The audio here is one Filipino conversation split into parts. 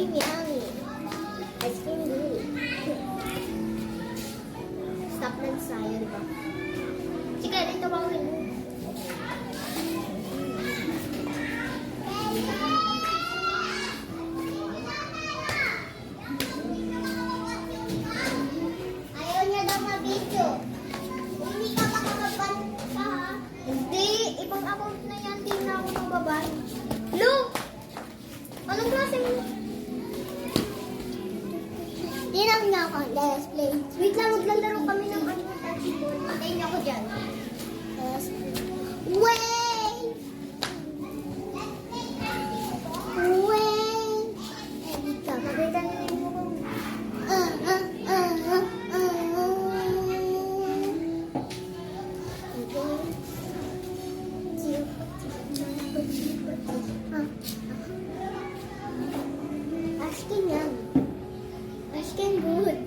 cream yummy. Ice cream good. Stop lang sa'yo, diba? Sige, dito ba ako ayaw niya daw ma-video. Hindi ka makakaban pa, ha? Hindi, ibang account na yan. Hindi na ako mababan. Look! Anong klaseng? Tinang niya ako. Let's play. Wait lang, maglalaro kami ng ano. Patayin niyo ako dyan. Let's play. Wait! Wait! Wait ka. Makita niyo yung mukha mo. Asking yan. Asking good.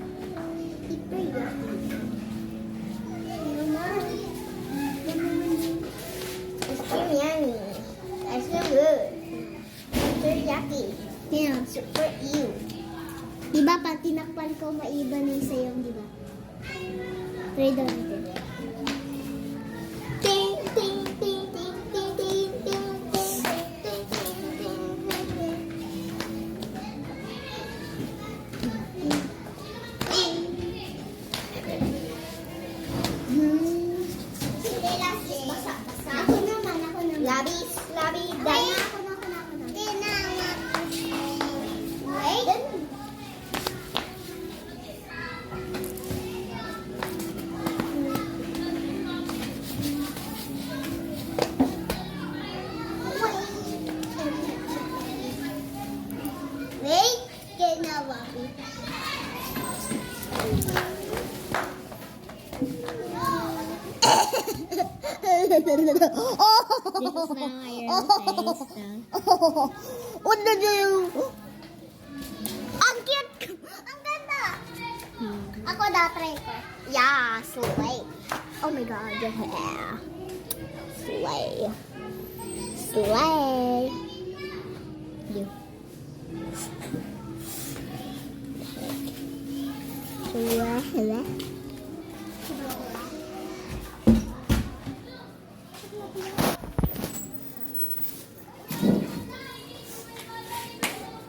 Super yummy. Asking yummy. Asking good. Super yucky. Yeah, super ew. Diba pag tinakpan ko maiba na yung sayong, diba? Try daw natin. Ting, ting, ting, ting, ting, ting, ting, ting, ting, ting, ting, Sige, last is basa-basa. Ako naman. Labis, dahil. Ako na. Wait. Wait, ginawa ko. This is now iron face. What did you? Ang cute! Ang ganda! Ako try ko. Yeah, slay. Oh my god, yeah. Slay. You. Slay.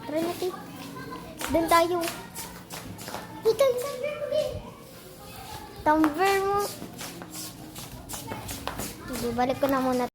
Try natin. Doon tayo. Ito yung tumbler mo, Bin. Tumbler mo. Balik ko na muna.